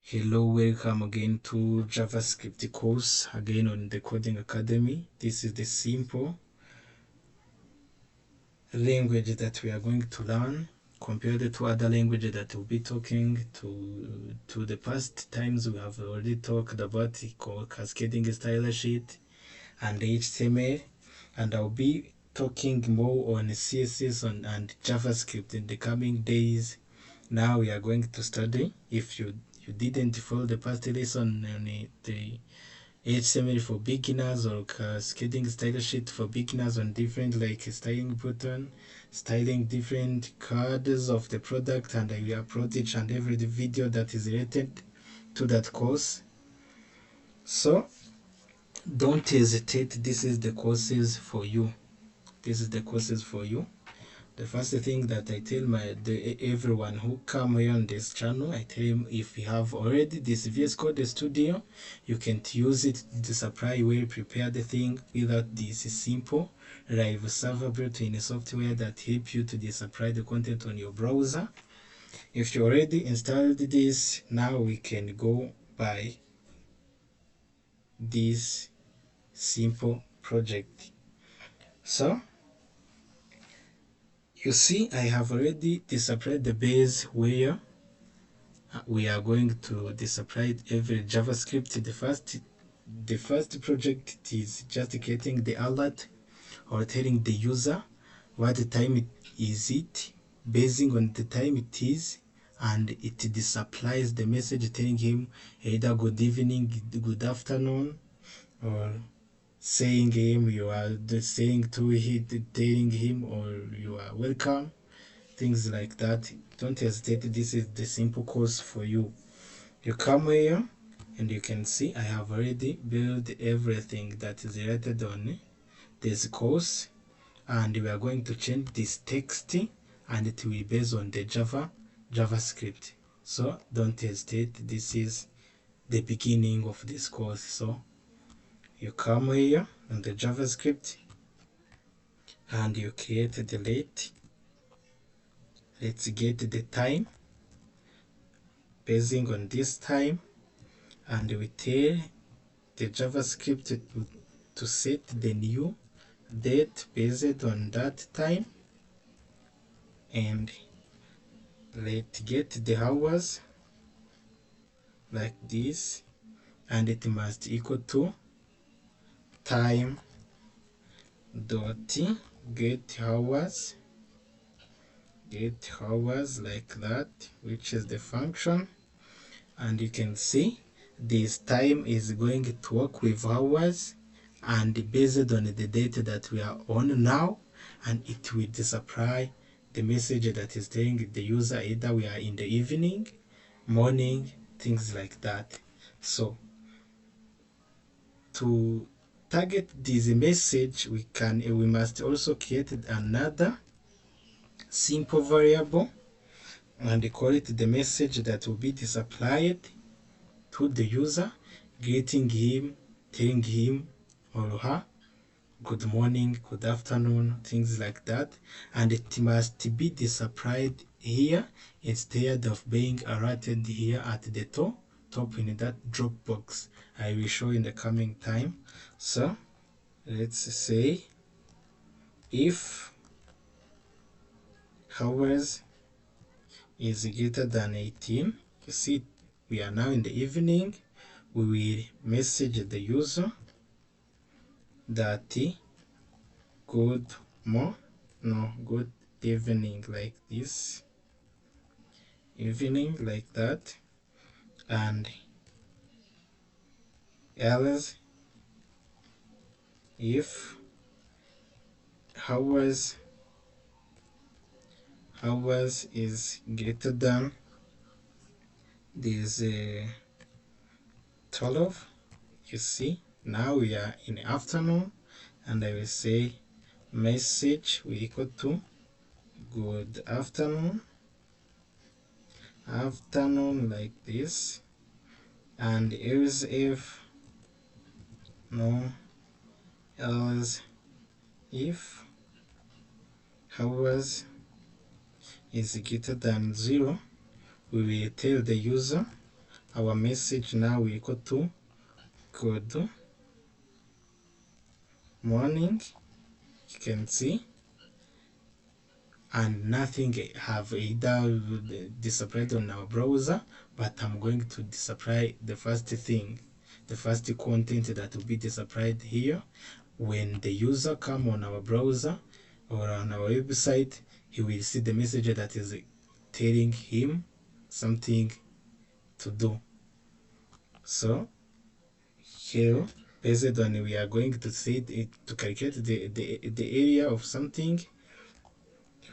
Hello, welcome again to JavaScript course, again on the Coding Academy. This is the simple language that we are going to learn compared to other languages that we'll be talking to the past times. We have already talked about cascading style sheet and HTML, and I'll be talking more on CSS and JavaScript in the coming days. Now we are going to study. If you didn't follow the past lesson on the HTML for beginners or cascading style sheet for beginners on different like styling button, styling different cards of the product, and I will upload each and every video that is related to that course. So don't hesitate. This is the courses for you. This is the courses for you. The first thing that I tell everyone who come here on this channel, I tell him if you have already this VS Code Studio, you can use it to supply well prepared thing without this simple live server built-in software that help you to supply the content on your browser. If you already installed this, now we can go by this simple project. So you see, I have already displayed the base where we are going to display every JavaScript. The first project is just getting the alert or telling the user what time it is based on the time it is, and it displays the message telling him either good evening, good afternoon, or saying him you are saying to him, telling him, or you are welcome, things like that. Don't hesitate. This is the simple course for you. You come here and you can see I have already built everything that is related on this course, and we are going to change this text and it will be based on the JavaScript. So don't hesitate. This is the beginning of this course. So you come here on the JavaScript and you create the late. Let's get the time basing on this time, and we tell the JavaScript to set the new date based on that time, and let's get the hours like this, and it must equal to time dot get hours like that, which is the function. And you can see this time is going to work with hours and based on the date that we are on now, and it will display the message that is telling the user either we are in the evening, morning, things like that. So to target this message, we must also create another simple variable and call it the message that will be displayed to the user, greeting him, telling him or her good morning, good afternoon, things like that. And it must be displayed here instead of being alerted here at the top in that drop box. I will show in the coming time. So let's say if hours is greater than 18, you see we are now in the evening, we will message the user that good evening, like this, evening like that. And else if hours is greater than this 12, you see now we are in the afternoon, and I will say message will equal to good afternoon like this. And else if hours is greater than 0, we will tell the user our message now will equal to good morning. You can see, and nothing have either displayed on our browser, but I'm going to display the first thing, the first content that will be displayed here. When the user come on our browser or on our website, he will see the message that is telling him something to do. So here, based on we are going to see it to calculate the area of something,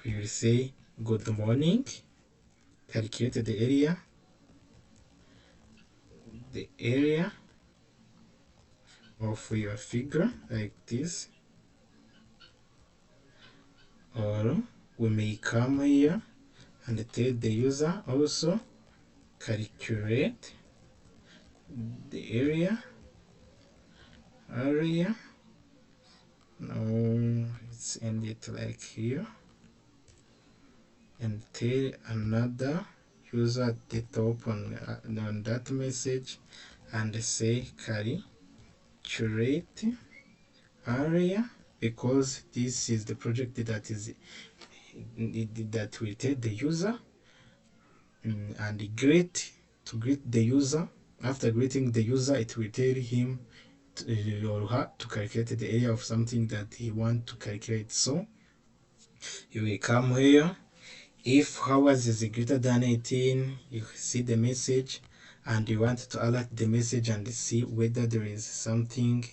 we will say good morning, calculate the area of your figure like this. Or we may come here and tell the user also calculate the area. No, let's end it like here, and tell another user at the top on that message and say calculate area, because this is the project that is that will tell the user and greet the user. After greeting the user, it will tell him or her to calculate the area of something that he want to calculate. So you will come here. If hours is greater than 18, you see the message and you want to alert the message and see whether there is something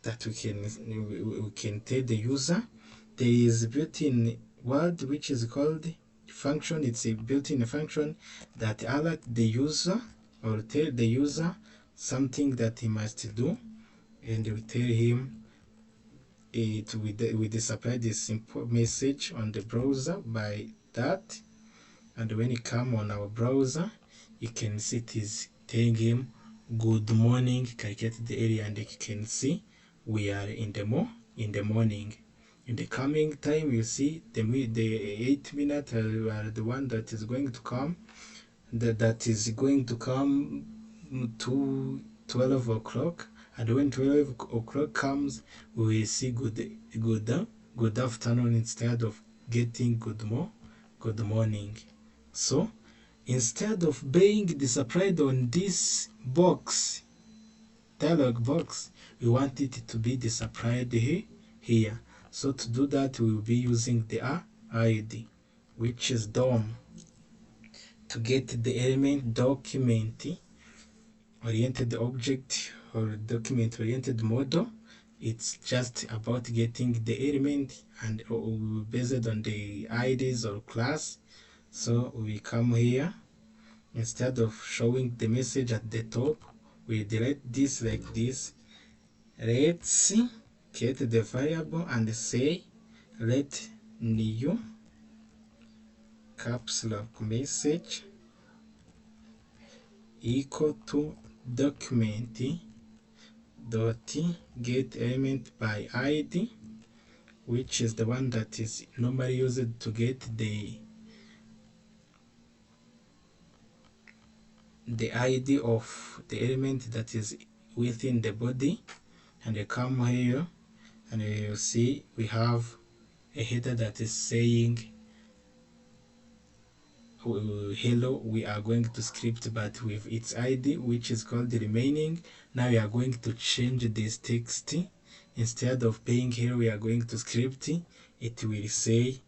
that we can tell the user. There is a built-in word which is called function. It's a built-in function that alert the user or tell the user something that he must do, and we tell him it we display this simple message on the browser by that. And when you come on our browser, you can see it is telling him good morning, calculate the area, and you can see we are in the morning. In the coming time, you see the 8 minutes are the one that is going to come, that is going to come to 12 o'clock. And when 12 o'clock comes, we will see good afternoon instead of getting good morning. So instead of being displayed on this box, dialog box, we want it to be displayed here. So to do that, we will be using the ID, which is DOM, to get the element document oriented object or document oriented model. It's just about getting the element and based on the IDs or class. So we come here, instead of showing the message at the top, we delete this like this. Let's get the variable and say let new caps lock message equal to document dot get element by ID, which is the one that is normally used to get the ID of the element that is within the body. And you come here and you see we have a header that is saying hello. We are going to script but with its ID, which is called the remaining. Now we are going to change this text. Instead of being here, we are going to script. It will say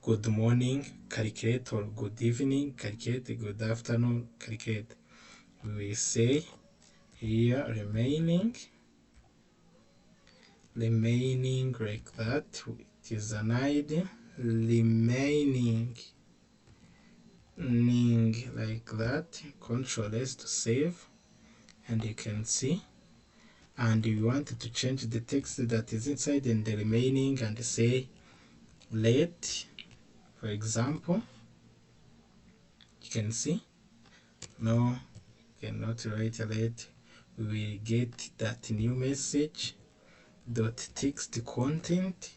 good morning, calculate, or good evening, calculate, good afternoon, calculate. We will say here remaining like that. It is an ID remaining like that. Control S to save, and you can see. And we want to change the text that is inside in the remaining and say let, for example. You can see no, cannot write let. We will get that new message dot text content.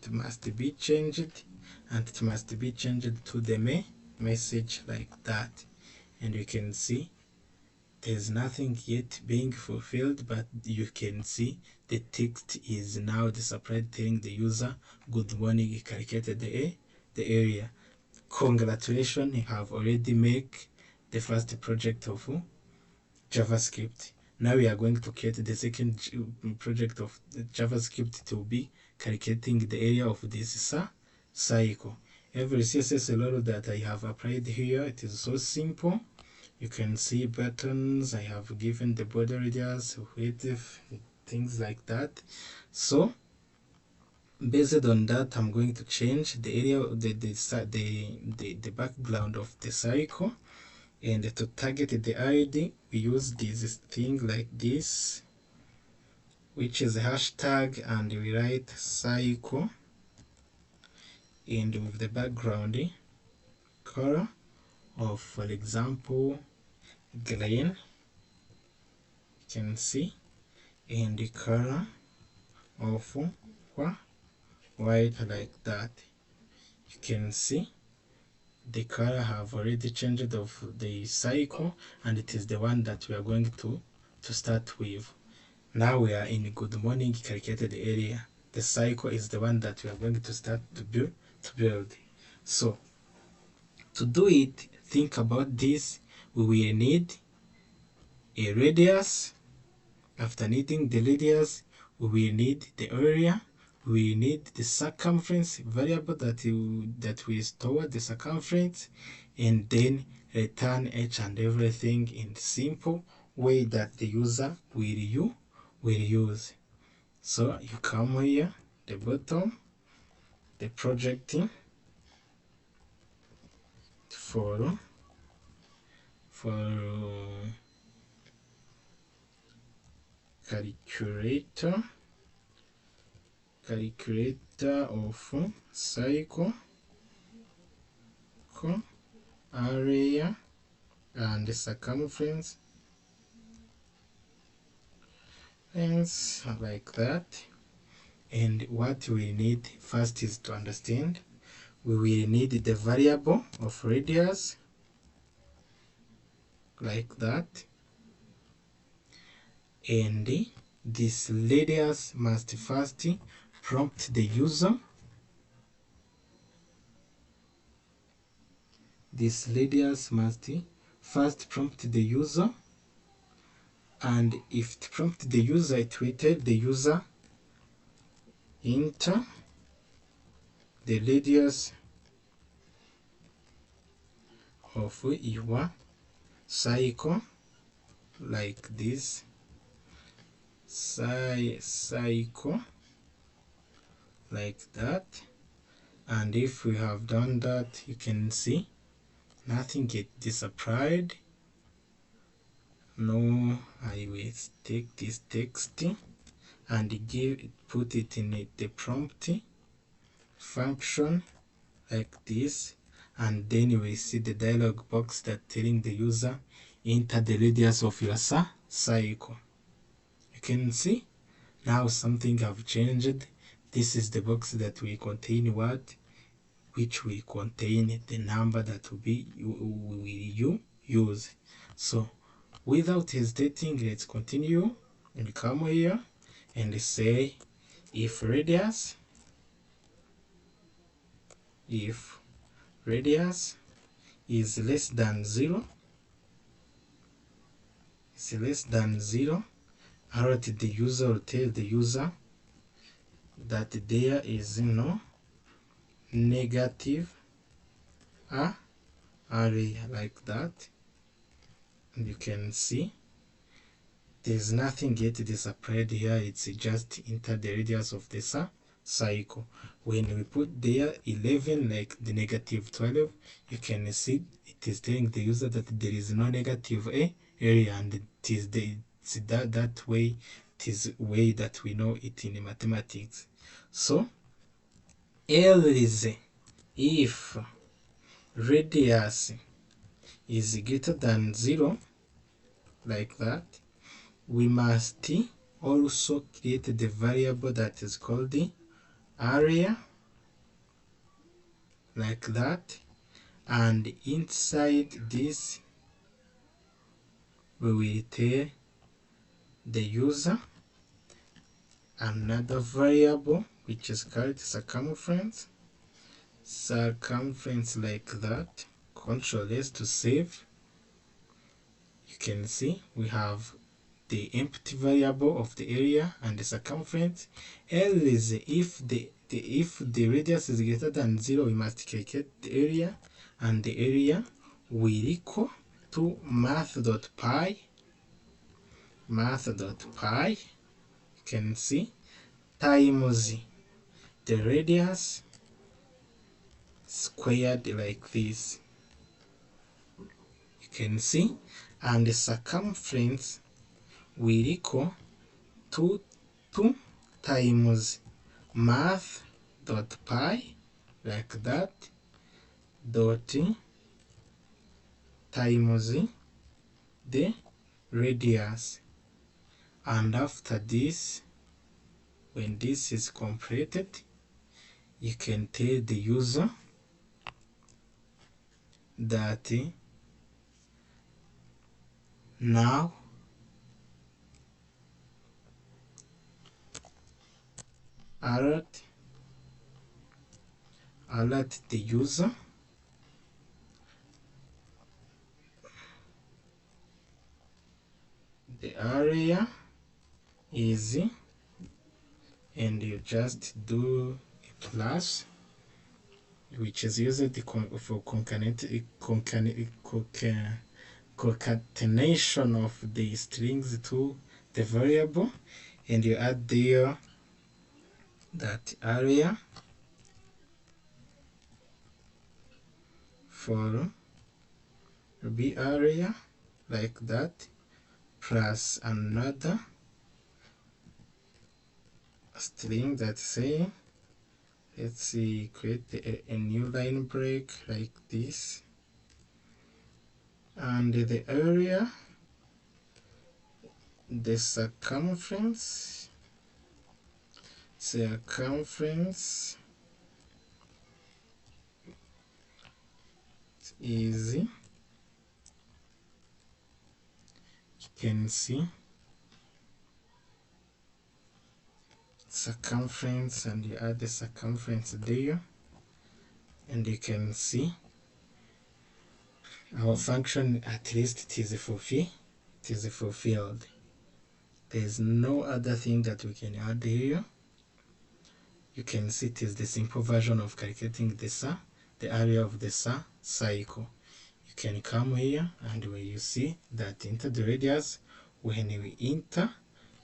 It must be changed, and it must be changed to the message like that. And you can see there's nothing yet being fulfilled, but you can see the text is now displayed telling the user good morning, you calculated the area. Congratulations, you have already made the first project of JavaScript. Now we are going to create the second project of JavaScript to be calculating the area of this cycle. Every CSS layer that I have applied here, it is so simple. You can see buttons, I have given the border radius, width, things like that. So based on that, I'm going to change the area, the background of the cycle. And to target the ID, we use this thing like this, which is a hashtag, and we write cycle, and with the background color of, for example, green, you can see, and the color of white, like that. You can see the color have already changed of the cycle, and it is the one that we are going to start with. Now we are in good morning calculated area. The cycle is the one that we are going to start to build. So to do it, think about this. We will need a radius. After needing the radius, we will need the area. We need the circumference variable that will store the circumference, and then return each and everything in simple way that the user will use. So you come here, the bottom, the projecting for calculator of cycle, area, and the circumference, and like that. And what we need first is to understand we will need the variable of radius, like that, and this radius must first prompt the user. This radius must first prompt the user, and if it prompt the user, it will tell the user enter the radius of your cycle, like this, cycle, like that. And if we have done that, you can see nothing get disapplied. No, I will take this text and put it in the prompt function, like this, and then you will see the dialog box that telling the user enter the radius of your cycle. You can see now something have changed. This is the box that will contain what, which will contain the number that we will use. So without hesitating, let's continue and come here and say if radius is less than 0, alert the user, or tell the user that there is no negative area, like that. And you can see there's nothing yet displayed here, it's just enter the radius of the cycle. When we put there 11, like the negative 12, you can see it is telling the user that there is no negative area, and it is that way, it is way that we know it in mathematics. So else if radius is greater than 0, like that, we must also create the variable that is called the area, like that, and inside this we will tell the user another variable which is called circumference like that. Control S to save. You can see we have the empty variable of the area and the circumference. L is if the radius is greater than 0, we must calculate the area, and the area will equal to math.pi. You can see, times the radius squared like this. You can see, and the circumference will equal to 2 times math.pi like that dot times the radius. And after this, when this is completed, you can tell the user that now alert the user the area is, and you just do a plus, which is used for concatenation of the strings to the variable, and you add there that area for b area like that, plus another string that say, let's see, create a new line break like this, and the area, the circumference is, you can see, circumference, and you add the circumference there, and you can see our function, at least it is fulfilled. There is no other thing that we can add here. You can see it is the simple version of calculating the area of the cycle. You can come here, and where you see that enter the radius, when we enter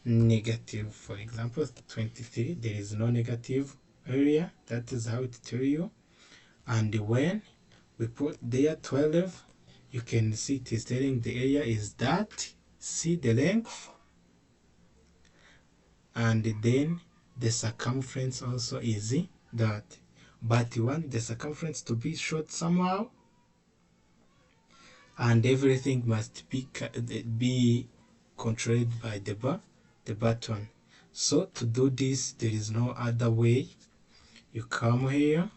negative, for example 23, there is no negative area. That is how it tells you. And when we put there 12, you can see it is telling the area is that, see the length, and then the circumference also is that. But you want the circumference to be short somehow, and everything must be controlled by the button. So to do this, there is no other way. You come here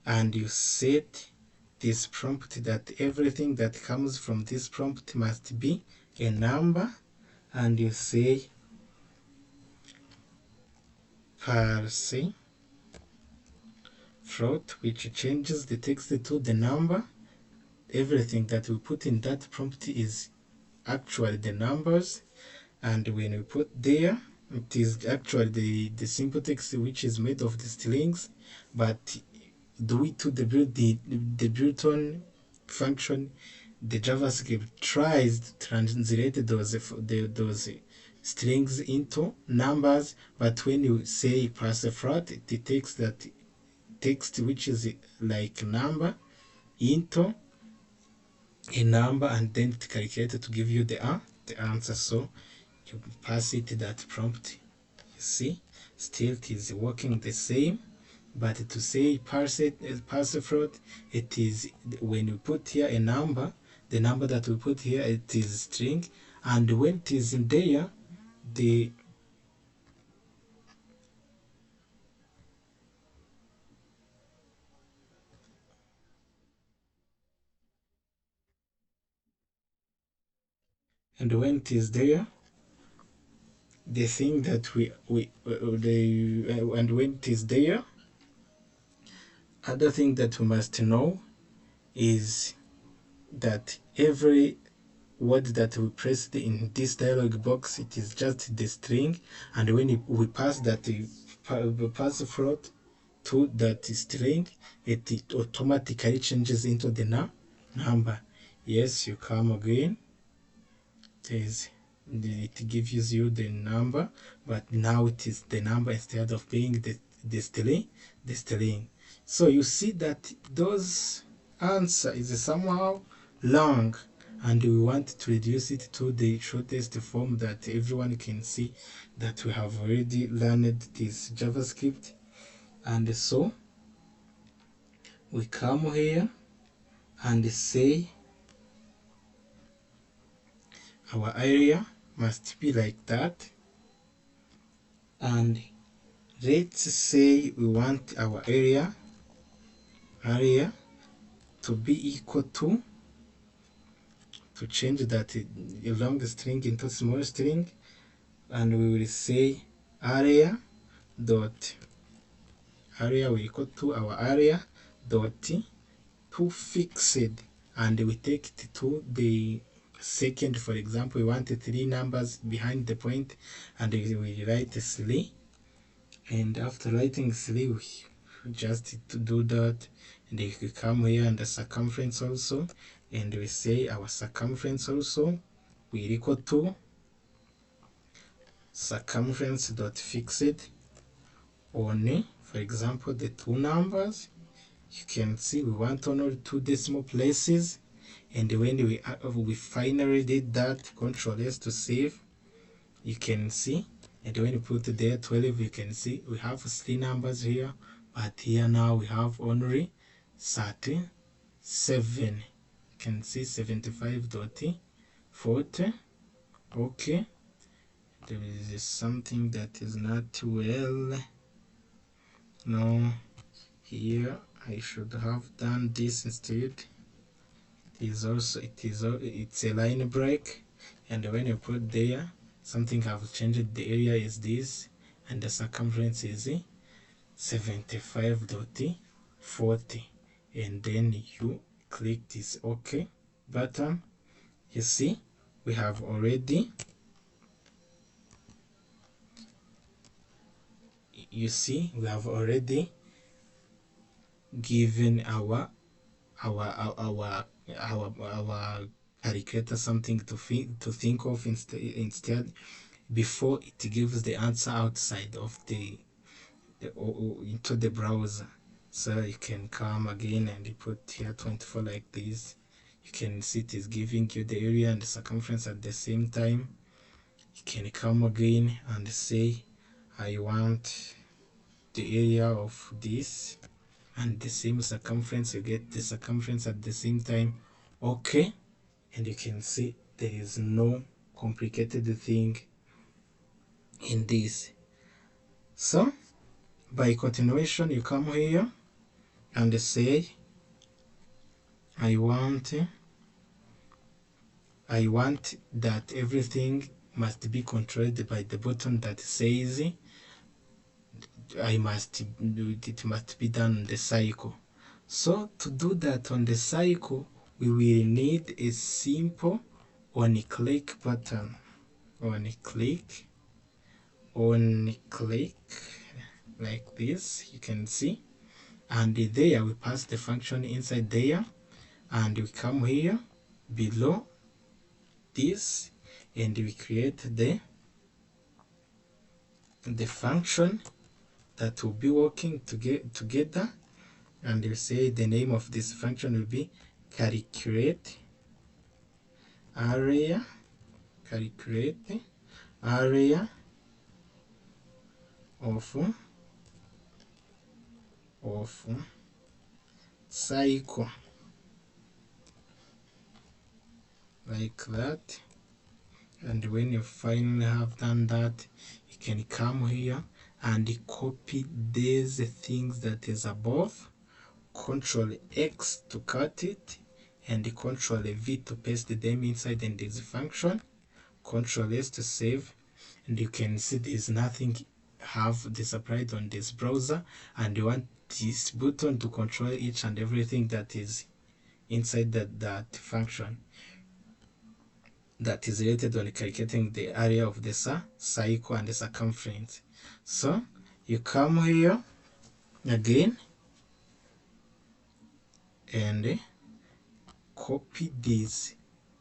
and you set this prompt that everything that comes from this prompt must be a number, and you say parse float, which changes the text to the number. Everything that we put in that prompt is actually the numbers, and when we put there, it is actually the simple text which is made of the strings, but due to the built-on function, the JavaScript tries to translate those strings into numbers, but when you say parse float, it takes that text which is like number into a number, and then it calculates to give you the answer. So you pass it that prompt. You see, still it is working the same, but to say parse float, it is when you put here a number, the number that we put here, it is string, and when it is in there, the And when it is there, the thing that and when it is there, other thing that we must know is that every word that we press in this dialog box, it is just the string, and when we pass that pass float to that string, it automatically changes into the number. Yes, you come again, it gives you the number, but now it is the number instead of being the string. So you see that those answer is somehow long, and we want to reduce it to the shortest form that everyone can see that we have already learned this JavaScript. And so we come here and say our area must be like that, and let's say we want our area to be equal to change that long string into small string, and we will say area will equal to our area dot to fixed, and we take it to the second. For example, we want 3 numbers behind the point, and we write 3, and after writing 3 we just to do that, and we come here and the circumference also, and we say our circumference also will equal to circumference dot fixed on, for example, the 2 numbers. You can see we want only 2 decimal places, and when we finally did that, Control S to save, you can see, and when you put there 12, you can see we have 3 numbers here, but here now we have only 37. You can see 75.40. okay, there is something that is not well. No, here I should have done this instead. It's a line break, and when you put there, something have changed. The area is this, and the circumference is 75.40, and then you click this OK button. You see we have already given our calculator something to think of instead before it gives the answer outside of into the browser. So you can come again and you put here 24 like this. You can see it is giving you the area and the circumference at the same time. You can come again and say I want the area of this and the same circumference. You get the circumference at the same time. Okay, and you can see there is no complicated thing in this. So by continuation, you come here and say I want that everything must be controlled by the button that says it must be done on the cycle. So to do that on the cycle, we will need a simple on click button. On click like this, you can see, and there we pass the function inside there, and we come here below this, and we create the function that will be working together, and you say the name of this function will be calculate area of cycle, like that. And when you finally have done that, you can come here and copy these things that is above, Control X to cut it, and Control V to paste them inside in this function. Control S to save, and you can see there's nothing have displayed on this browser, and you want this button to control each and everything that is inside that function that is related on calculating the area of the cycle and the circumference. So you come here again and copy this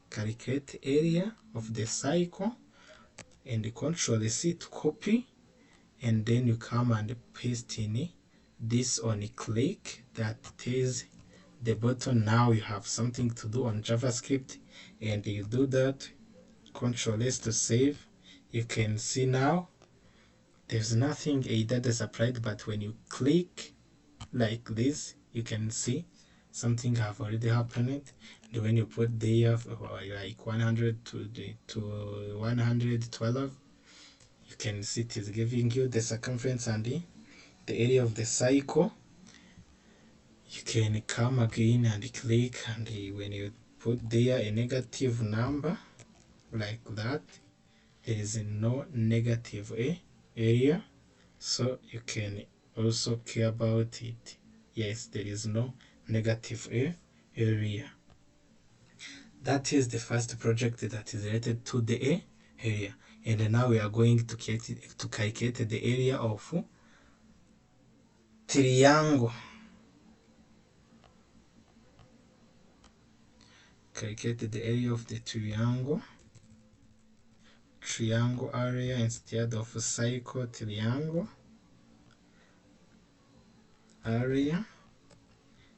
calculate area of the cycle and Control C to copy, and then you come and paste in this on a click that tells the button now you have something to do on JavaScript, and you do that. Control S to save. You can see now there's nothing that is applied, but when you click like this, you can see something have already happened. And when you put there like 100 to 112, you can see it is giving you the circumference and the area of the cycle. You can come again and click, and when you put there a negative number like that, there is no negative area, so you can also care about it. Yes, there is no negative area. That is the first project that is related to the area, and now we are going to calculate the area of triangle. Calculate the area of the triangle area instead of cycle. Triangle area,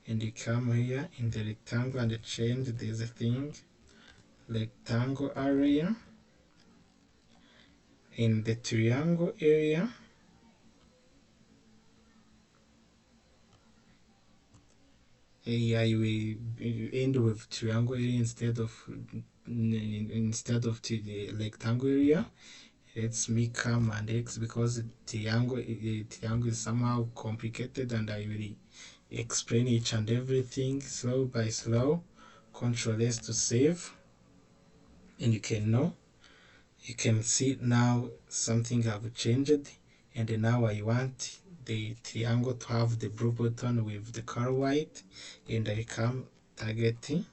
and you come here in the rectangle and change this thing, rectangle area. In the triangle area, I will end with triangle area instead of the rectangle area. Let's me come and X, because triangle is somehow complicated, and I will explain each and everything slow by slow. Control S to save, and you can see now something have changed, and now I want the triangle to have the blue button with the color white, and I come targeting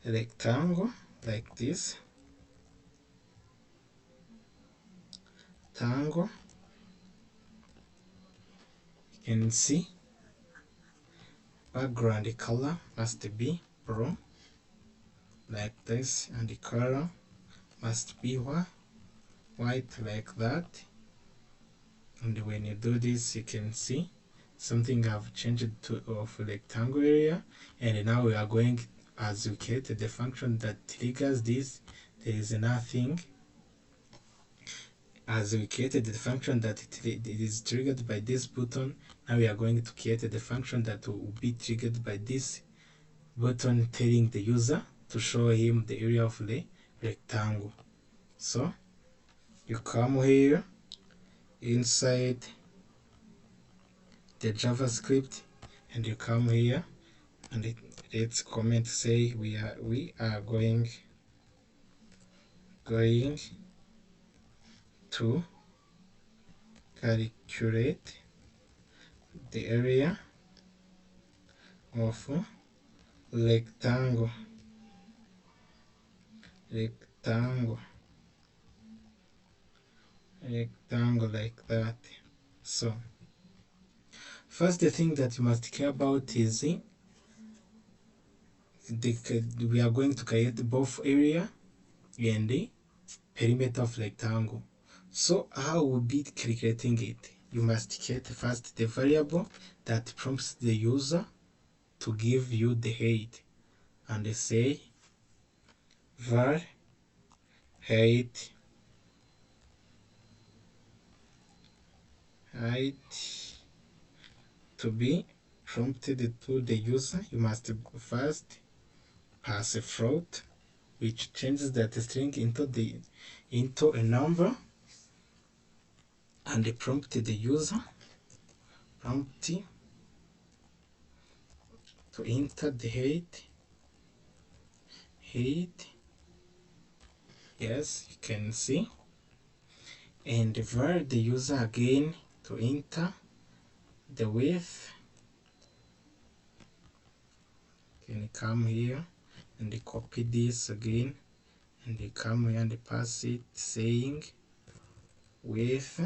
rectangle like this, rectangle. You can see background color must be blue like this, and the color must be white like that. And when you do this, you can see something have changed to of rectangle area, and now we are going, as we created the function that triggers this, there is nothing. As we created the function that it is triggered by this button, now we are going to create the function that will be triggered by this button telling the user to show him the area of the rectangle. So you come here inside the JavaScript, and you come here and let's comment say we are going to calculate the area of rectangle like that. So first, the thing that you must care about is we are going to create both area and the perimeter of rectangle. So how will be calculating it? You must create first the variable that prompts the user to give you the height, and say var height to be prompted to the user. You must first pass a float which changes that string into a number, and prompt the user to enter the height Yes, you can see. And var the user again to enter the width. Can come here and copy this again and come here and pass it saying width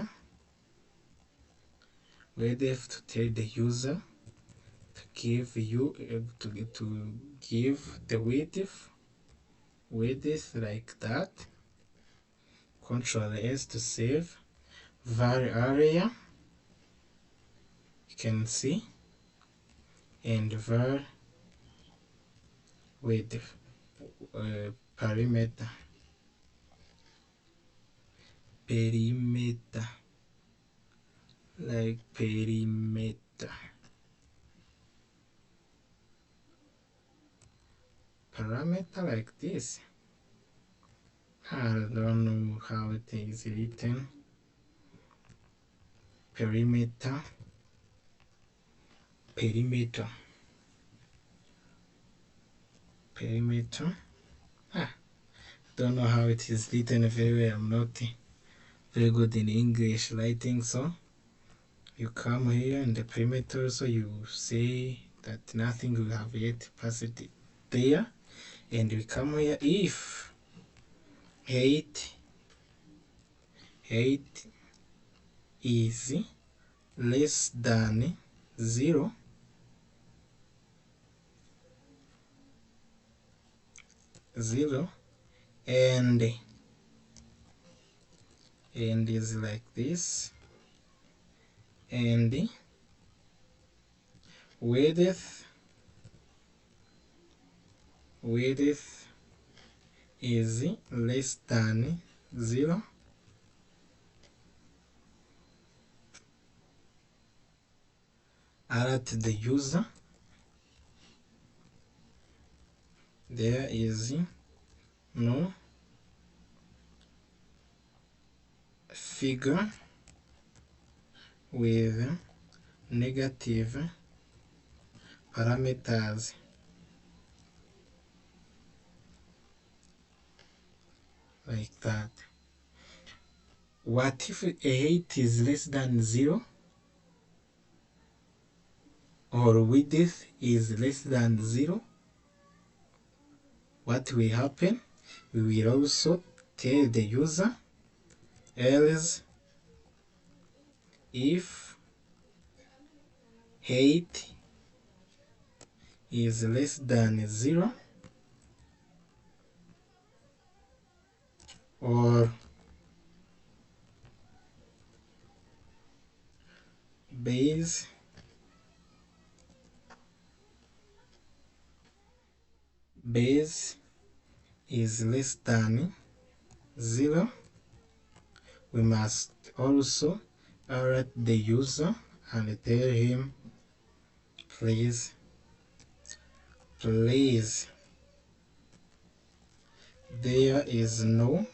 to tell the user to give you to give the width like that. Control S to save. Var area, you can see, and var width perimeter like parameter like this. I don't know how it is written. Perimeter don't know how it is written very well. I'm not very good in English writing, so you come here in the perimeter, so you say that nothing will have yet passed it there, and we come here if height is less than 0, and is like this, and width is less than 0, alert the user there is no figure with negative parameters. Like that. What if a height is less than 0 or width is less than 0? What will happen? We will also tell the user else if height is less than 0 or base is less than 0, we must also alert the user and tell him please there is no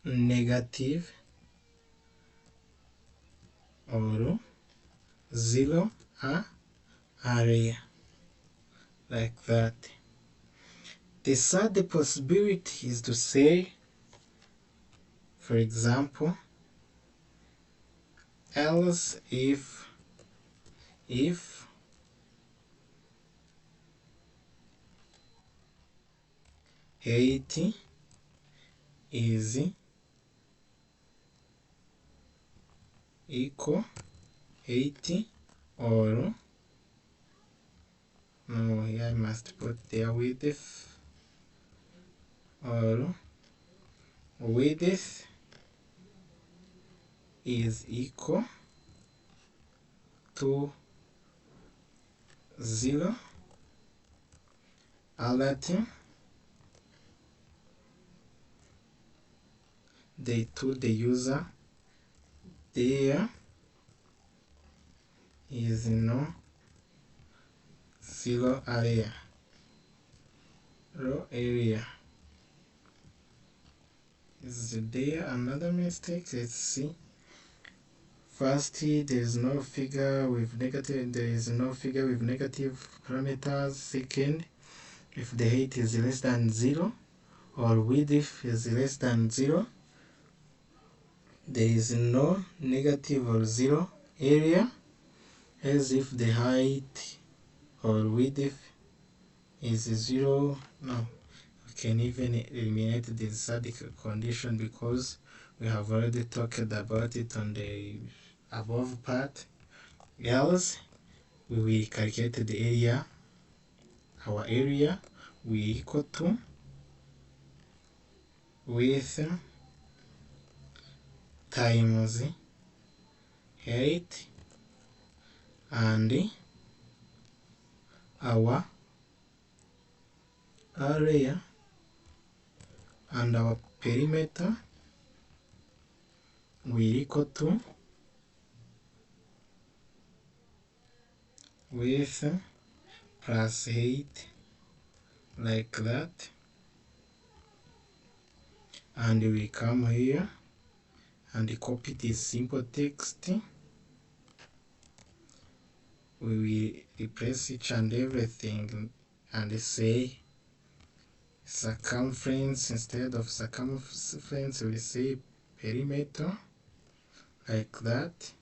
negative or 0 area, like that. The third possibility is to say, for example, else if height is equal 80 or no, here I must put their width or width is equal to 0, alerting the user there is no 0 area, row area. Is there another mistake? Let's see. First, there is no figure with negative parameters. Second, if the height is less than 0 or width is less than 0, there is no negative or 0 area, as if the height or width is 0. No, we can even eliminate this third condition because we have already talked about it on the above part. Else, we will calculate the area. Our area will equal to width times height, and our area and our perimeter will equal to width plus height, like that. And we come here and copy this simple text. We will replace each and everything and say circumference. Instead of circumference, we say perimeter, like that.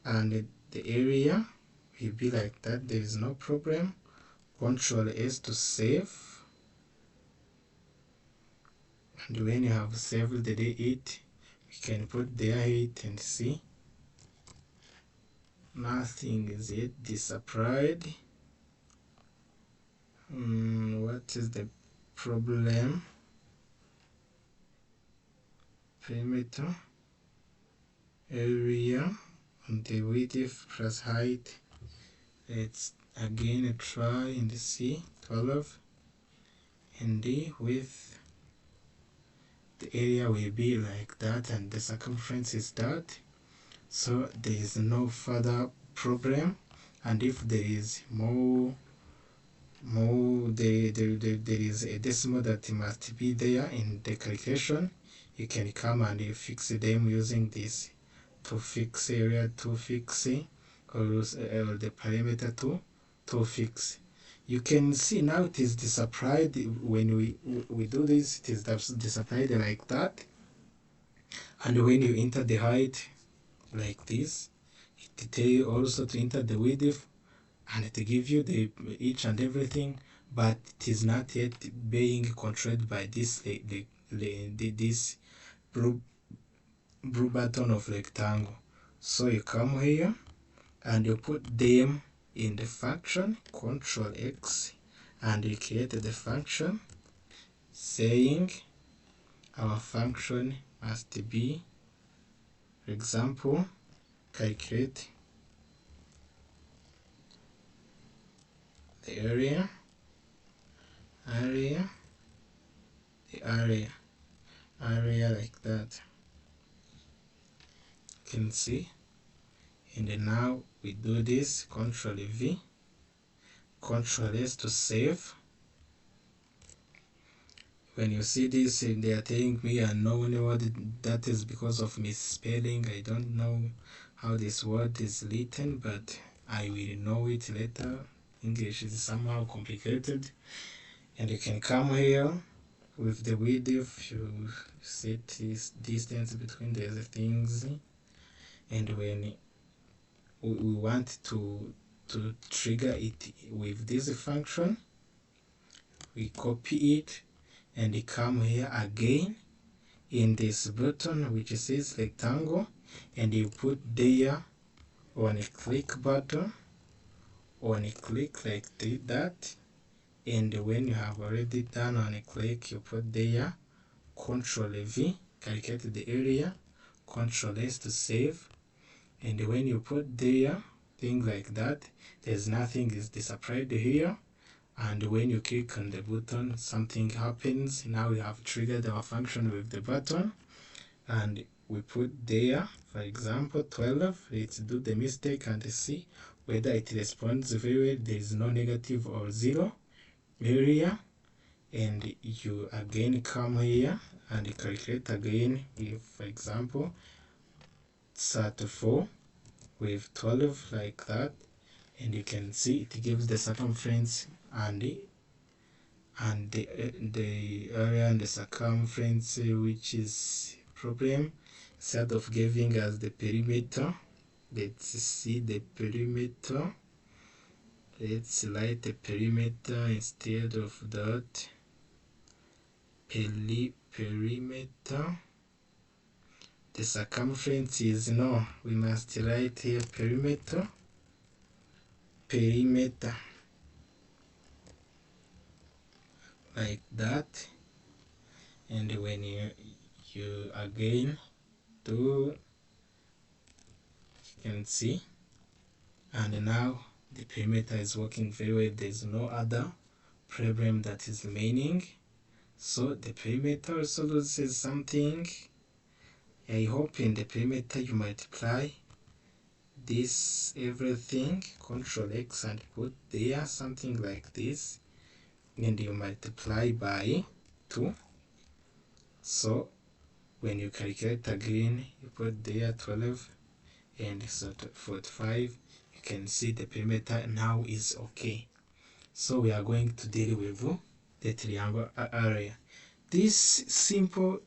And the area will be like that. There is no problem. Control S to save. And when you have saved it, we can put the height and see nothing is yet disapplied. What is the problem? Perimeter, area, and the width plus height. Let's again try and see 12, and the width, the area will be like that, and the circumference is that. So there is no further problem. And if there is there is a decimal that must be there in the calculation, you can come and you fix them using this to fix area, to fix or the parameter to fix. You can see now it is disapplied. When we do this, it is disapplied like that. And when you enter the height like this, it tells you also to enter the width, and it gives you the each and everything, but it is not yet being controlled by this this blue button of rectangle. So you come here and you put them in the function, Control X, and you create the function saying our function must be, for example, calculate the area, the area like that. You can see. And then now we do this, Control V, Control S to save. When you see this, they are telling me unknown word. That is because of misspelling. I don't know how this word is written, but I will know it later. English is somehow complicated. And you can come here with the width. You set this distance between the things, and when we want to trigger it with this function, we copy it and come here again in this button which says rectangle, and you put there on a click button, on a click like that. And when you have already done on a click, you put there Control V, calculate the area, Control S to save. And when you put there thing like that, there's nothing is disapplied here. And when you click on the button, something happens. Now we have triggered our function with the button, and we put there, for example, 12. Let's do the mistake and see whether it responds very well. There is no negative or 0 area. And you again come here and calculate again. If, for example, 34 with 12 like that, and you can see it gives the circumference and the area and the circumference, which is problem. Instead of giving us the perimeter, let's see the perimeter. Let's write the perimeter instead of that. Perimeter. The circumference is no. We must write here perimeter. Perimeter. Like that. And when you again do, you can see, and now the perimeter is working very well. There's no other problem that is remaining. So the perimeter also loses something. I hope in the perimeter you multiply this everything, Control X, and put there something like this, and you multiply by 2. So when you calculate again, you put there 12 and so 45. You can see the perimeter now is okay. So we are going to deal with the triangle area. This simple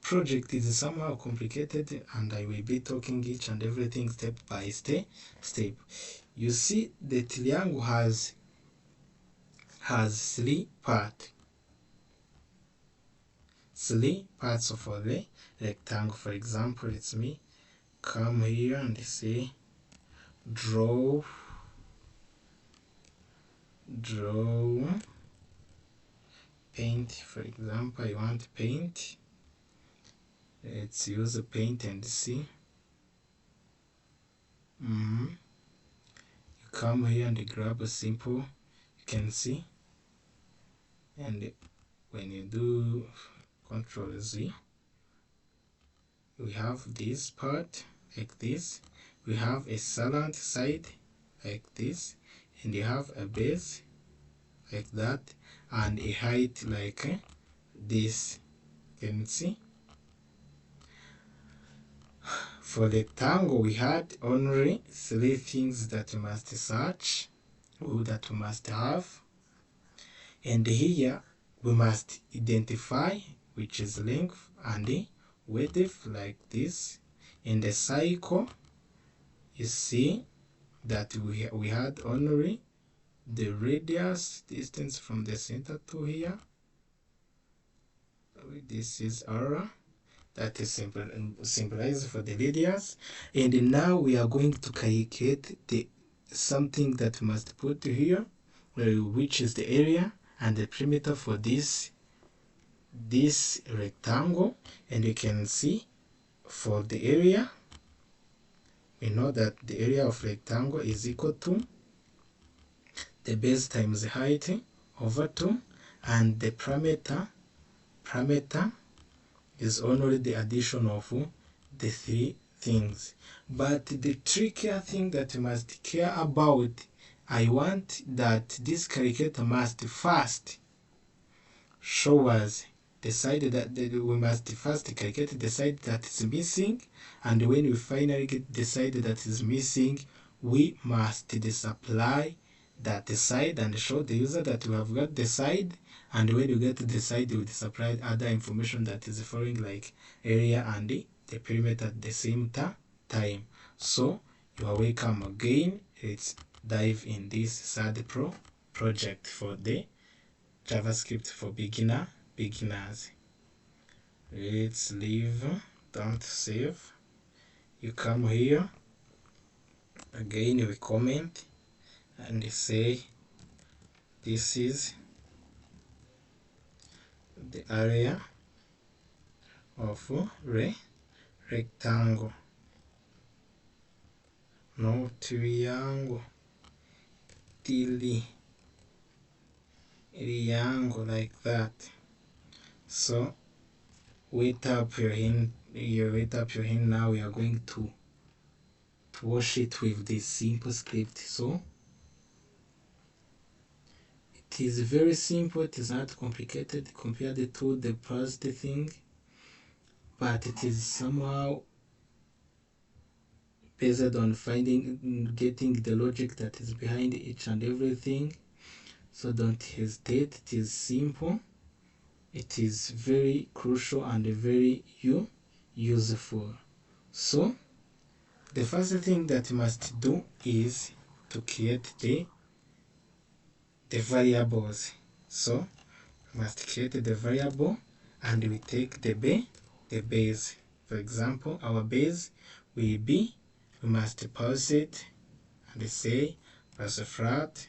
project is somehow complicated, and I will be talking each and everything step by step. You see the triangle has 3 parts. 3 parts of the rectangle. For example, let me come here and say draw paint. For example, I want paint. Let's use a paint and see. You come here and grab a simple, you can see, and when you do Control Z, we have this part like this. We have a slant side like this, and you have a base like that, and a height like this. You can see. For the rectangle, we had only 3 things that we must search, or that we must have. And here we must identify which is length and width like this. In the cycle, you see that we had only the radius distance from the center to here. This is R. That is symbolized for the radius. And now we are going to calculate the something that we must put here, which is the area and the perimeter for this rectangle. And you can see for the area, we know that the area of rectangle is equal to the base times the height over 2, and the parameter is only the addition of the 3 things. But the trickier thing that you must care about, I want that this calculator must first show us the side that we must first calculate the side that is missing, and when we finally get the side that is missing, we must disapply that side and show the user that we have got the side. And when you get to the side, you will supply other information that is following, like area and the perimeter at the same time. So you are welcome again. Let's dive in this third project for the JavaScript for beginners. Let's leave, don't save. You come here again, you comment and say this is the area of rectangle, no triangle, triangle like that. So wait up your hand. Now we are going to wash it with this simple script. So it is very simple, it is not complicated compared to the first thing, but it is somehow based on getting the logic that is behind each and everything. So don't hesitate, it is simple, it is very crucial and very useful. So the first thing that you must do is to create the variables. So we must create the variable and we take the base. For example, our base will be, we must pause it and say parse float,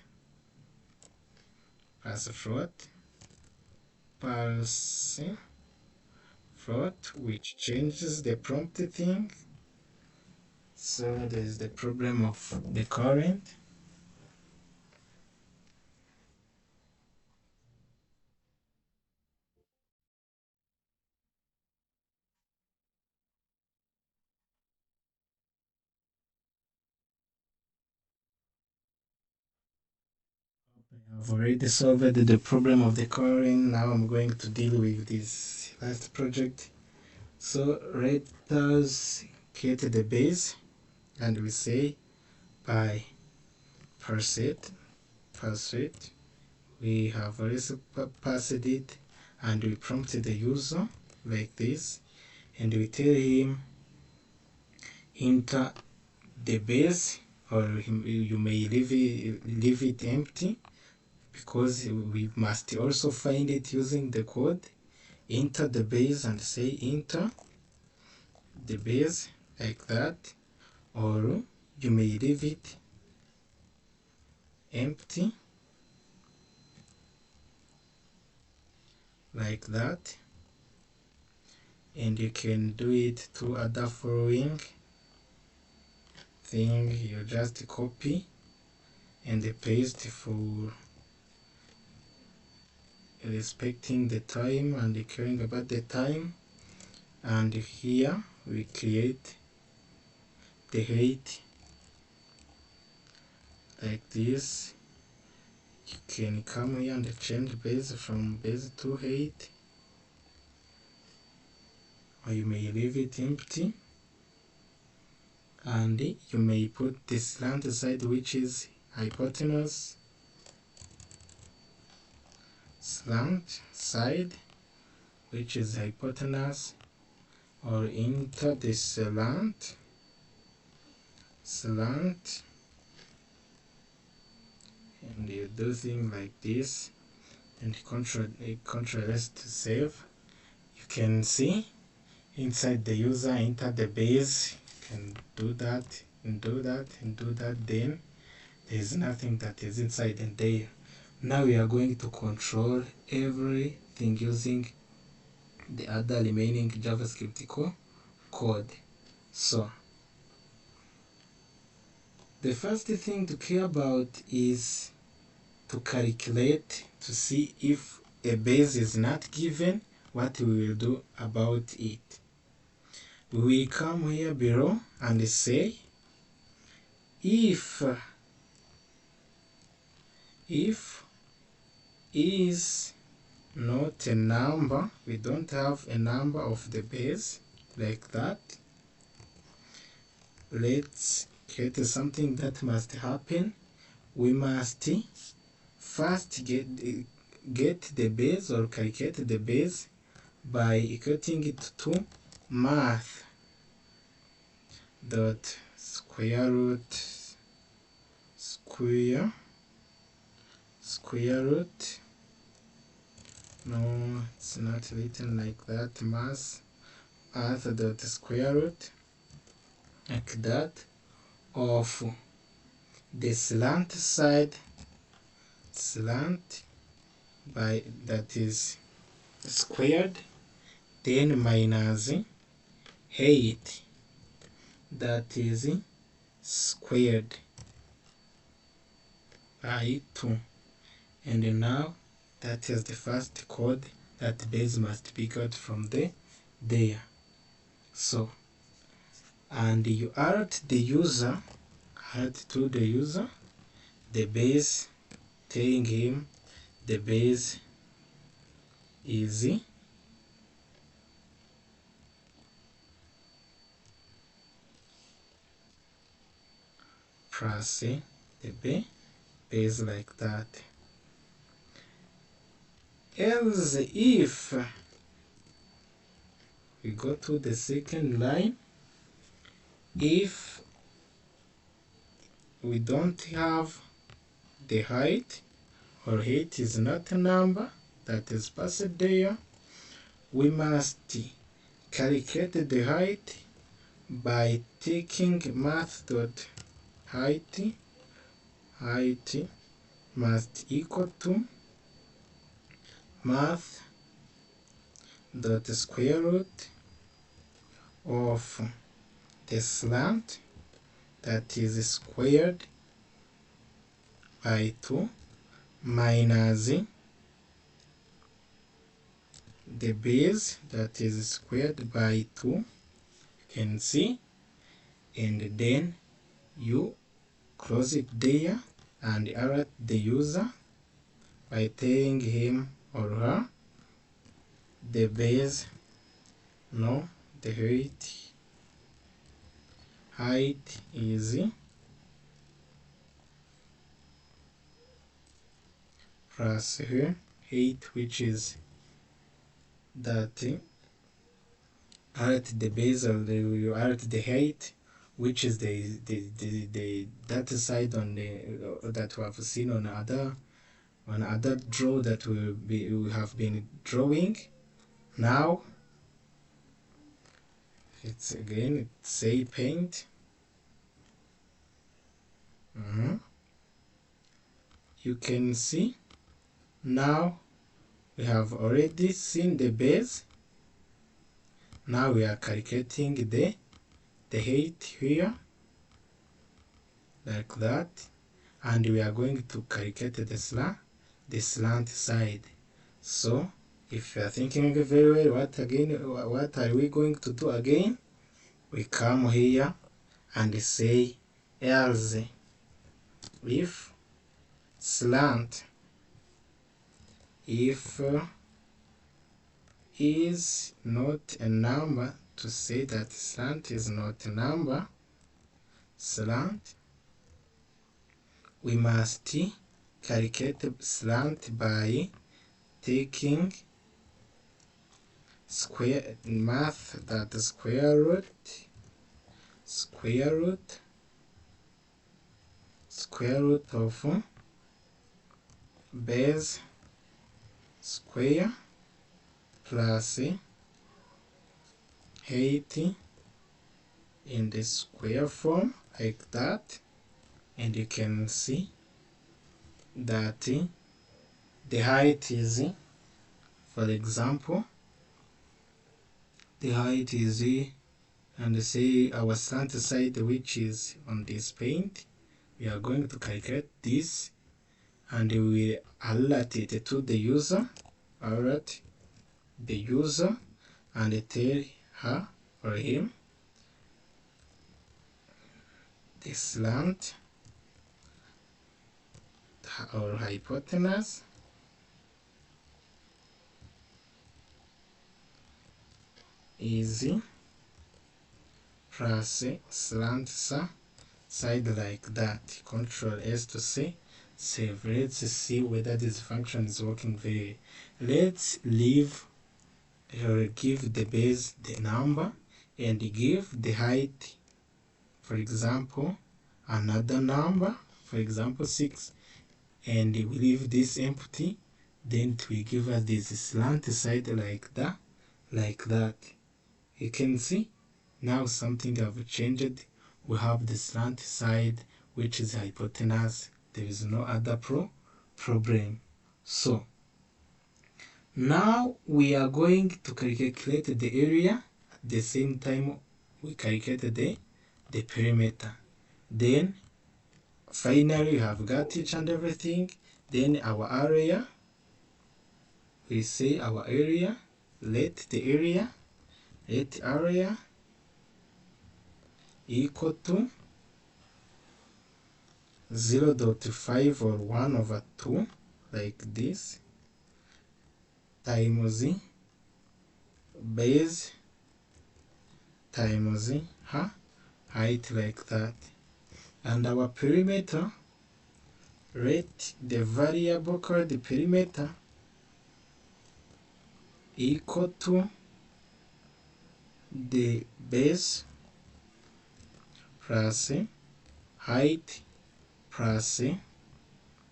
parse float, which changes the prompt thing. So there's the problem of the current. I've already solved the problem of the current. Now I'm going to deal with this last project. So let us create the base and we say by parse it. We have already passed it and we prompt the user like this and we tell him enter the base, or you may leave it empty because we must also find it using the code. Enter the base and say enter the base like that, or you may leave it empty like that, and you can do it to other following thing. You just copy and paste for respecting the time and caring about the time. And here we create the height like this. You can come here and change base from base to height, or you may leave it empty, and you may put the slant side, which is hypotenuse, slant side, which is hypotenuse, or enter the slant, and you do things like this, and control S to save. You can see inside the user, enter the base, you can do that and do that and do that, then there is nothing that is inside and there. Now we are going to control everything using the other remaining JavaScript code. So the first thing to care about is to calculate to see if a base is not given, what we will do about it. We come here below and say if is not a number, we don't have a number of the base like that, let's create something that must happen. We must first get the base or calculate the base by equating it to math dot square root no, it's not written like that, math dot square root like that of the slant side, by that is squared, then minus height that is squared by 2. And now that is the first code that base must be got from there. So, and you add the user, the base, telling him the base is plus the base like that. Else if we go to the second line, if we don't have the height, or height is not a number that is passed there, we must calculate the height by taking math.height must equal to math.square root of the slant, that is squared by 2, minus the base, that is squared by 2. You can see, and then you close it there and alert the user by telling him or her the base, no, the height is plus here 8, which is that alert the base, or you alert the height, which is the data side on the that we have seen on other draw that we have been drawing. Now it's again say paint. You can see now we have already seen the base. Now we are calculating the height here like that, and we are going to calculate the slant side. So if you are thinking very well, what are we going to do again? We come here and say else if slant is not a number, to say that slant is not a number, slant, we must calculate slant by taking math, that square root of base square plus height in the square form like that, and you can see that the height is, for example, the height is, and say our slant side, which is on this paint, we are going to calculate this, and we will alert it to the user, and tell her or him the slant or hypotenuse is plus slant side like that. Control S to say save. Let's see whether this function is working very well. Let's leave or give the base the number and give the height, for example, another number, for example 6, and we leave this empty. Then it will give us this slant side like that. You can see now something have changed. We have the slant side, which is hypotenuse. There is no other problem. So now we are going to calculate the area. At the same time we calculate the perimeter. Then finally we have got each and everything. Then our area, we say our area, let area equal to 0.5 or 1/2 like this, times base times height like that. and our perimeter, let the variable called the perimeter equal to the base plus height plus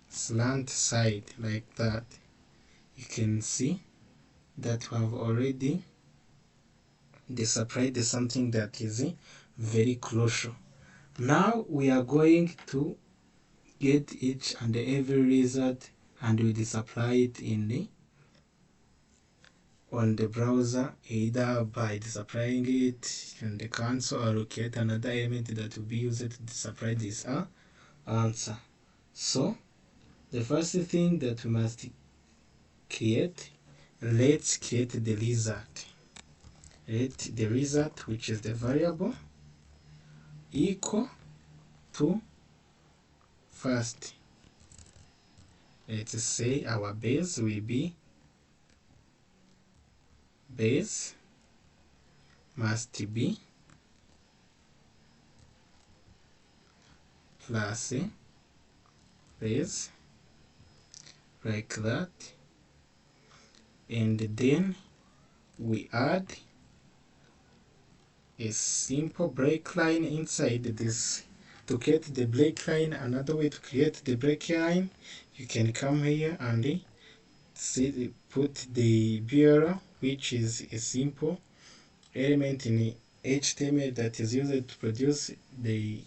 slant side, like that. You can see that we have already supplied something that is very crucial. Now we are going to get each and every result and we supply it in the on the browser, either by supplying it in the console or create another element that will be used to supply this answer. So the first thing that we must create, let's create the result. Let the result, which is the variable, equal to first, let's say our base will be base must be plus base, like that, and then we add a simple break line inside this. To create the break line, another way to create the break line, you can come here and see, put the BR, which is a simple element in HTML that is used to produce the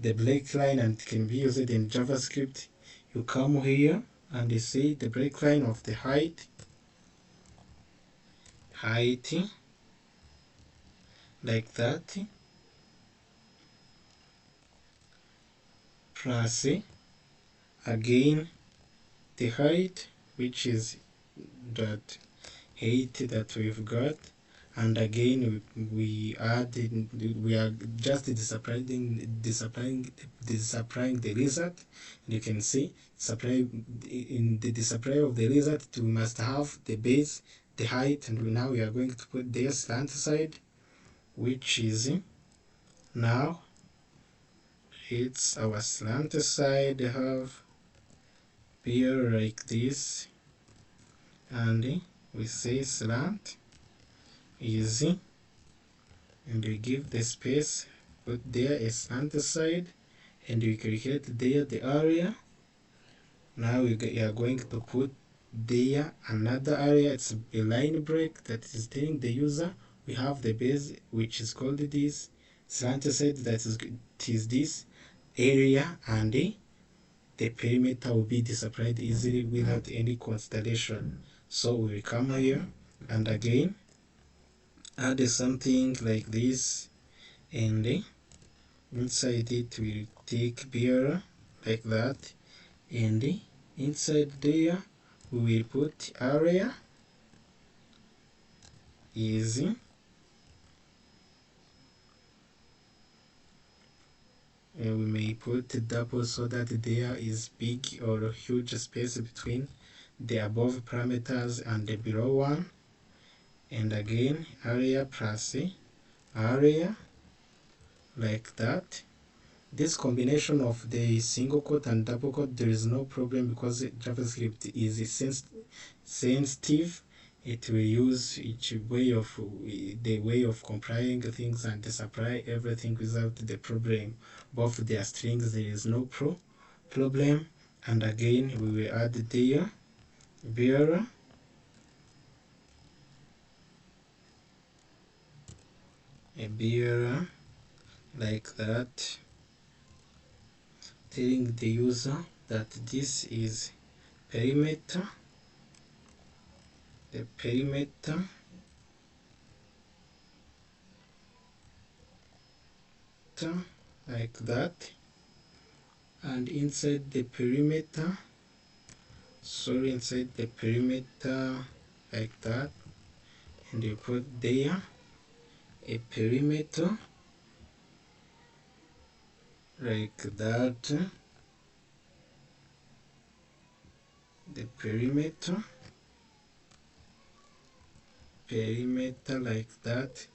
break line and can be used in JavaScript. You come here and you see the break line of the height like that, plus again the height, which is that height that we've got, and again we add in, we are just disapplying the result. And you can see in the display of the result we must have the base, the height, and now we are going to put the slant side, which is now it's our slant side have here like this, and we say slant easy, and we give the space, put there a slant side, and we create there the area. Now we are going to put there another area. It's a line break that is telling the user we have the base, which is called this slant side, that is this area, and the perimeter will be displayed easily without any consideration. So we will come here and again add something like this, and inside it we take beer like that, and inside there we will put area easy, and we may put double so that there is big or huge space between the above parameters and the below one, and again area plus area like that. This combination of the single quote and double quote, there is no problem because JavaScript is sensitive. It will use each way of the way of complying things and supply everything without the problem. Both their strings, there is no problem. And again we will add there bearer a bearer like that, telling the user that this is perimeter, the perimeter like that, and inside the perimeter, inside the perimeter like that, and you put there a perimeter like that, the perimeter like that,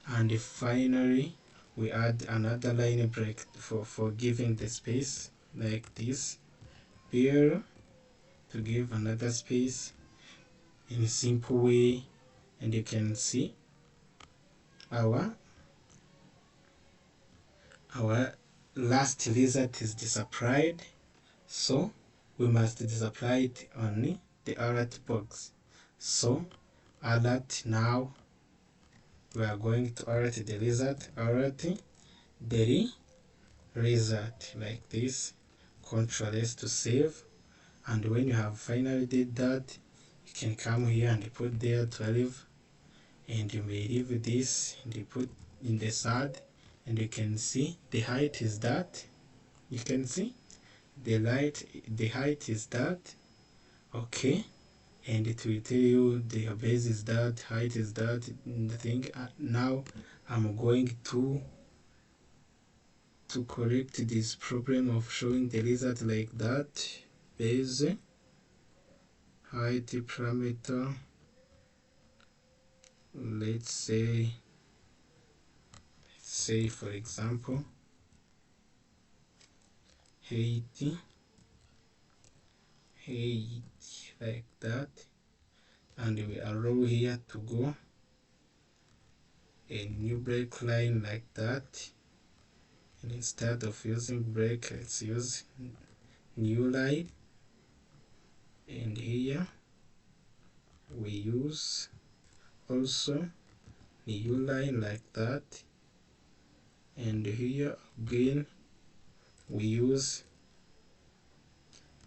and finally we add another line break for giving the space like this here, to give another space in a simple way. And you can see our last result is disapplied, so we must disapply it on the alert box. So alert, now we are going to alert the result, alert the result like this. Ctrl S to save. And when you have finally did that, you can come here and put there 12, and you may leave this and you put in the third, and you can see the height is that. You can see the height is that. Okay, and it will tell you the base is that, height is that, the thing. Now I'm going to correct this problem of showing the result like that. Base, height parameter, let's say for example 80 like that, and we allow here to go a new break line like that. And instead of using break, let's use new line, and here we use also new line like that, and here again we use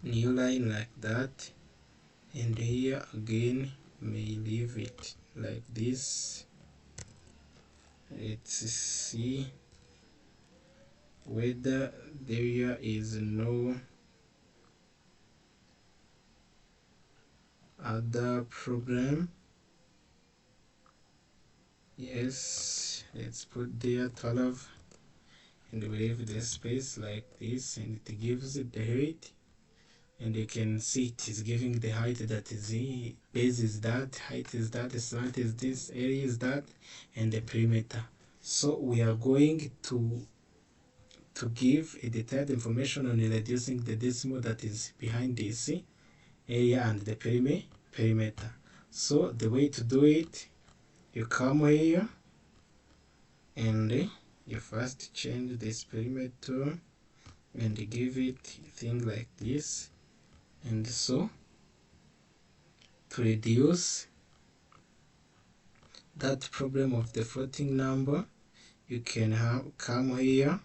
new line like that, and here again may leave it like this. Let's see whether there is no other problem. Yes, let's put there 12, and we leave the space like this, and it gives it the height. And you can see it is giving the height that is the base is that, height is that, the slant is this, area is that, and the perimeter. So we are going to give a detailed information on reducing the decimal that is behind this area and the perimeter. So the way to do it, you come here and you first change this perimeter and give it a thing like this. And so to reduce that problem of the floating number, you can come here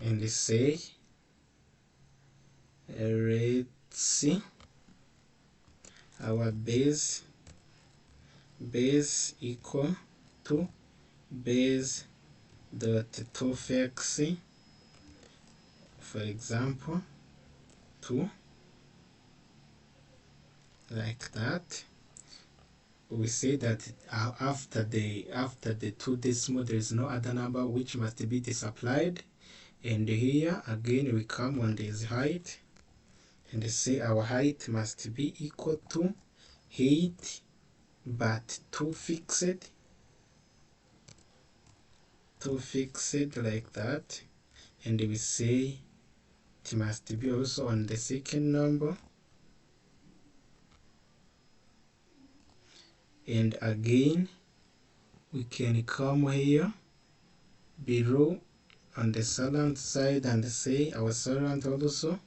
and say let's see our base equal to base dot toFX, for example 2, like that. We say that after the 2 decimal there is no other number which must be disapplied. And here again we come on this height and say our height must be equal to 8 but 2 fixed like that. And we say it must be also on the second number. And again we can come here below on the silent side and say our silent also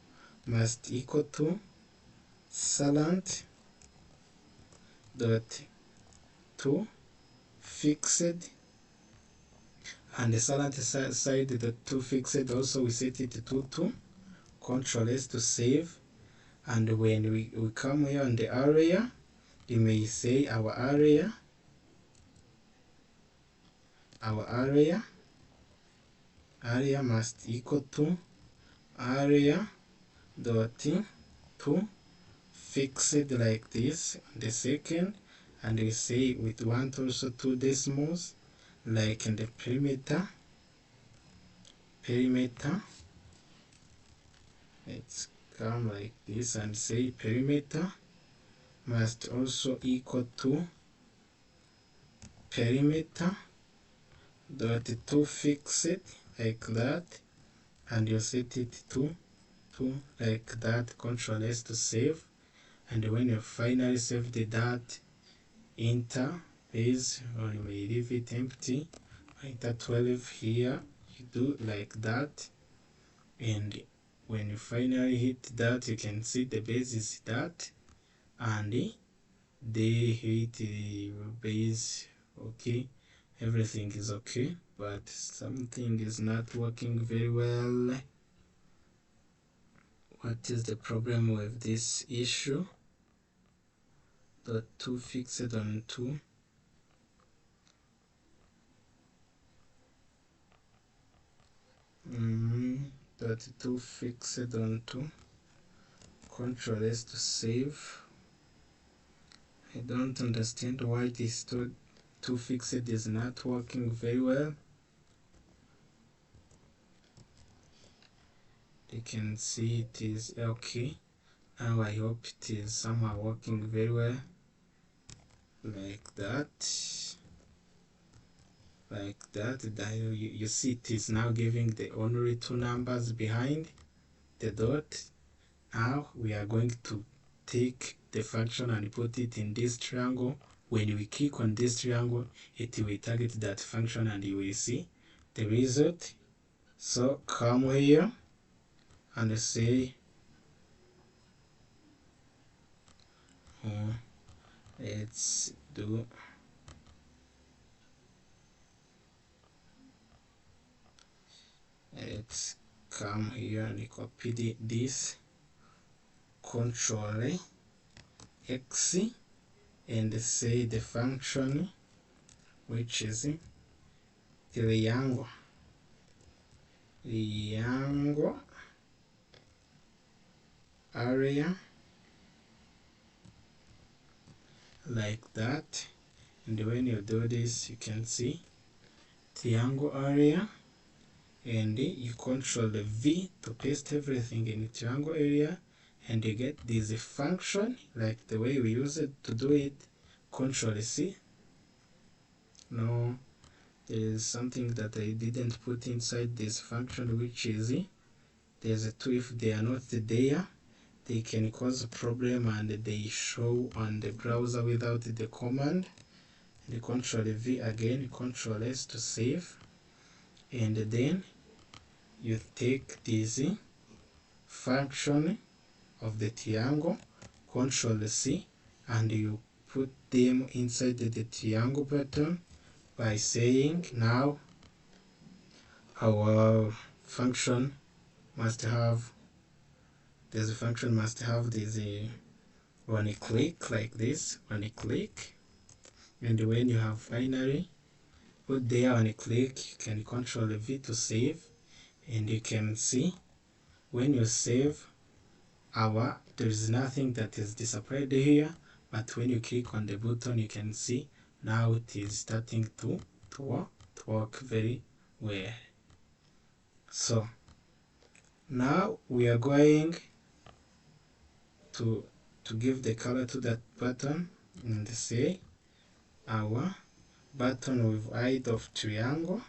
must equal to silent dot to fixed, and the silent side dot to fixed also we set it to 2. Ctrl S to save. And when we come here on the area, you may say our area must equal to area dot to fixed like this on the second. And we say we want also 2 decimals like in the perimeter. Let's come like this and say perimeter must also equal to perimeter dot to fixed like that, and you set it to like that. Control S to save, and when you finally save that, enter base, or you may leave it empty. Enter 12 here, you do like that, and when you finally hit that, you can see the base is that, and they hit the base. Okay, everything is okay, but something is not working very well. What is the problem with this issue? Dot to fixed on 2. Dot to fixed on 2. Control S to save. I don't understand why this to fixed is not working very well. You can see it is okay. Now I hope it is somehow working very well, like that, like that. You see it is now giving the only 2 numbers behind the dot. Now we are going to take the function and put it in this triangle. When we click on this triangle, it will target that function and you will see the result. So come here and say let's come here and copy this, Control X, and say the function which is triangle area, like that. And when you do this, you can see triangle area, and you Control V to paste everything in the triangle area, and you get this function like the way we use it to do it. Control C. No, there is something that I didn't put inside this function, which is there's a 2. If they are not there, they can cause a problem and they show on the browser without the command. And Control V again, Control S to save, and then you take this function of the triangle, Control C, and you put them inside the triangle button by saying now our function must have this when you click like this, when you click, and when you have finally put there when you click, you can Control V to save, and you can see when you save there is nothing that is displayed here, but when you click on the button, you can see now it is starting to work very well. So now we are going to give the color to that button, and say our button with height of triangle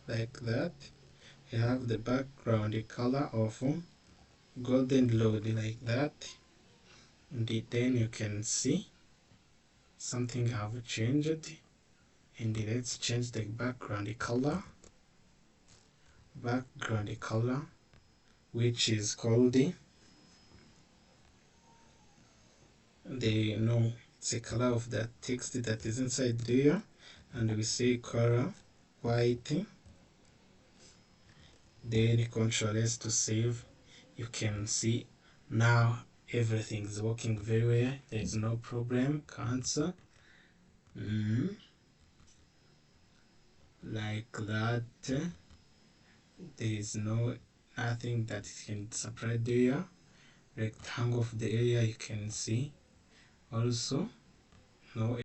like that. You have the background color of golden load like that, and then you can see something have changed. And let's change the background color, which is called it's the color of that text that is inside there, and we say color white, then Control S to save. You can see now everything is working very well. There is no problem, cancel, like that. There is nothing that can separate there. Rectangle of the area, you can see also no